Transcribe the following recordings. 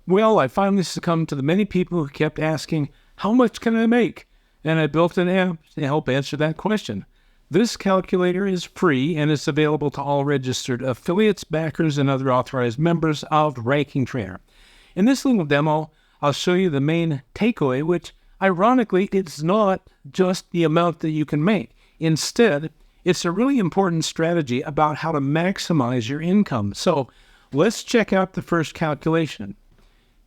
Well, I finally succumbed to the many people who kept asking, how much can I make? And I built an app to help answer that question. This calculator is free and is available to all registered affiliates, backers, and other authorized members of Ranking Trainer. In this little demo, I'll show you the main takeaway, which ironically, it's not just the amount that you can make. Instead, it's a really important strategy about how to maximize your income. So let's check out the first calculation.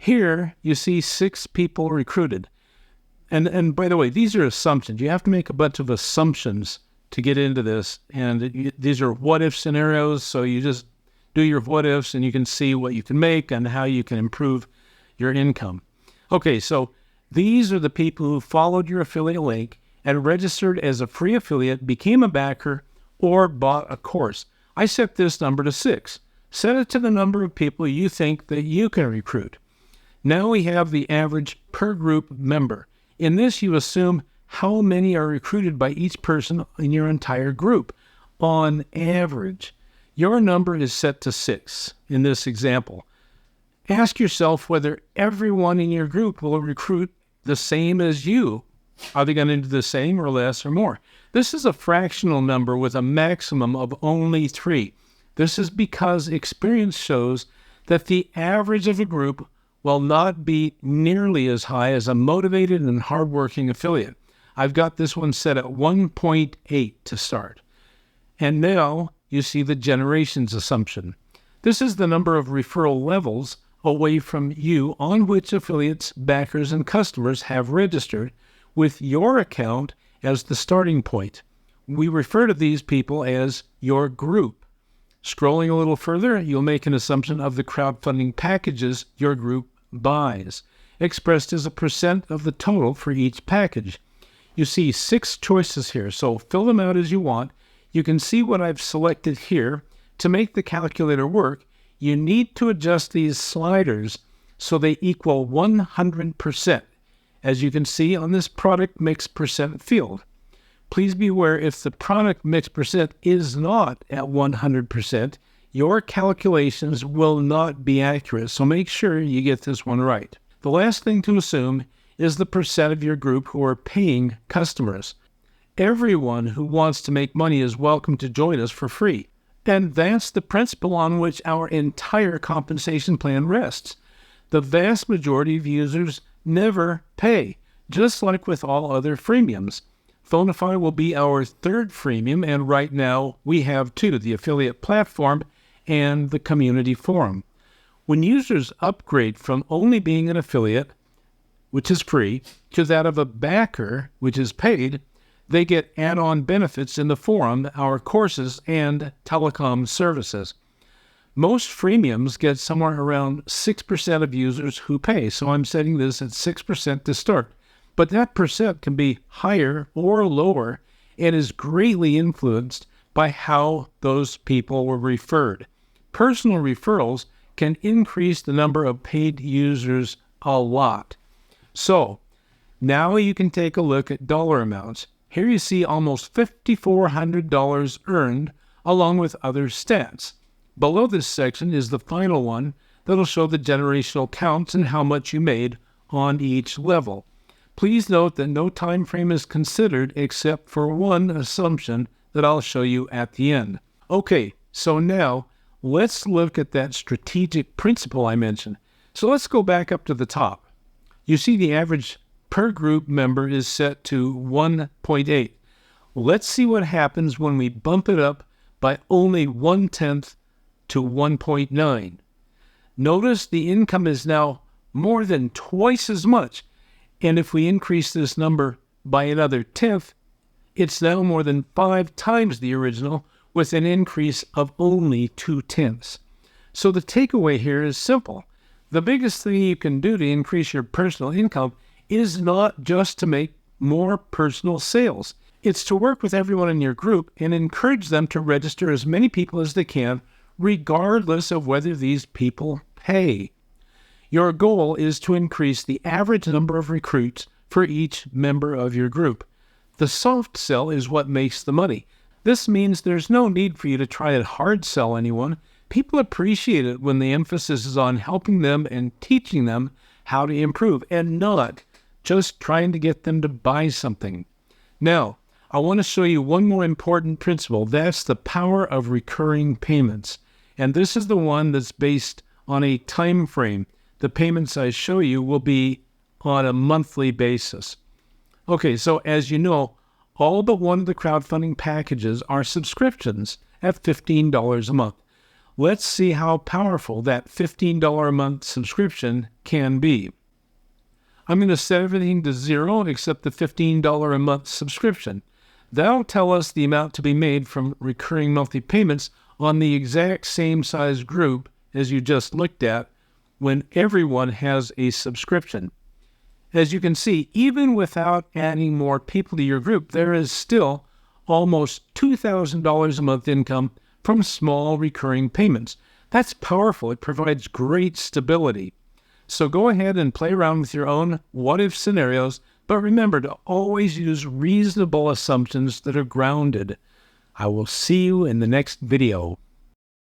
Here, you see 6 people recruited. And by the way, these are assumptions. You have to make a bunch of assumptions to get into this. And these are what-if scenarios, so you just do your what-ifs and you can see what you can make and how you can improve your income. Okay, so these are the people who followed your affiliate link and registered as a free affiliate, became a backer, or bought a course. I set this number to 6. Set it to the number of people you think that you can recruit. Now we have the average per group member. In this, you assume how many are recruited by each person in your entire group. On average, your number is set to 6 in this example. Ask yourself whether everyone in your group will recruit the same as you. Are they going to do the same or less or more? This is a fractional number with a maximum of only 3. This is because experience shows that the average of a group will not be nearly as high as a motivated and hardworking affiliate. I've got this one set at 1.8 to start. And now you see the generations assumption. This is the number of referral levels away from you on which affiliates, backers, and customers have registered with your account as the starting point. We refer to these people as your group. Scrolling a little further, you'll make an assumption of the crowdfunding packages your group buys, expressed as a percent of the total for each package. You see 6 choices here, so fill them out as you want. You can see what I've selected here. To make the calculator work, you need to adjust these sliders so they equal 100%, as you can see on this product mix percent field. Please be aware if the product mix percent is not at 100%, your calculations will not be accurate, so make sure you get this one right. The last thing to assume is the percent of your group who are paying customers. Everyone who wants to make money is welcome to join us for free. And that's the principle on which our entire compensation plan rests. The vast majority of users never pay, just like with all other freemiums. Phonify will be our 3rd freemium, and right now we have 2, the affiliate platform and the community forum. When users upgrade from only being an affiliate, which is free, to that of a backer, which is paid, they get add-on benefits in the forum, our courses, and telecom services. Most freemiums get somewhere around 6% of users who pay, so I'm setting this at 6% to start. But that percent can be higher or lower and is greatly influenced by how those people were referred. Personal referrals can increase the number of paid users a lot. So now you can take a look at dollar amounts. Here you see almost $5,400 earned along with other stats. Below this section is the final one that'll show the generational counts and how much you made on each level. Please note that no time frame is considered except for one assumption that I'll show you at the end. Okay, so now let's look at that strategic principle I mentioned. So let's go back up to the top. You see the average per group member is set to 1.8. Let's see what happens when we bump it up by only 1/10 to 1.9. Notice the income is now more than twice as much. And if we increase this number by another 1/10, it's now more than 5 times the original with an increase of only 2/10. So the takeaway here is simple. The biggest thing you can do to increase your personal income is not just to make more personal sales. It's to work with everyone in your group and encourage them to register as many people as they can, regardless of whether these people pay. Your goal is to increase the average number of recruits for each member of your group. The soft sell is what makes the money. This means there's no need for you to try and hard sell anyone People appreciate it when the emphasis is on helping them and teaching them how to improve and not just trying to get them to buy something. Now, I want to show you one more important principle. That's the power of recurring payments. And this is the one that's based on a time frame. The payments I show you will be on a monthly basis. Okay, so as you know, all but one of the crowdfunding packages are subscriptions at $15 a month. Let's see how powerful that $15 a month subscription can be. I'm going to set everything to 0 except the $15 a month subscription. That'll tell us the amount to be made from recurring monthly payments on the exact same size group as you just looked at when everyone has a subscription. As you can see, even without adding more people to your group, there is still almost $2,000 a month income from small recurring payments. That's powerful. It provides great stability. So go ahead and play around with your own what-if scenarios, but remember to always use reasonable assumptions that are grounded. I will see you in the next video.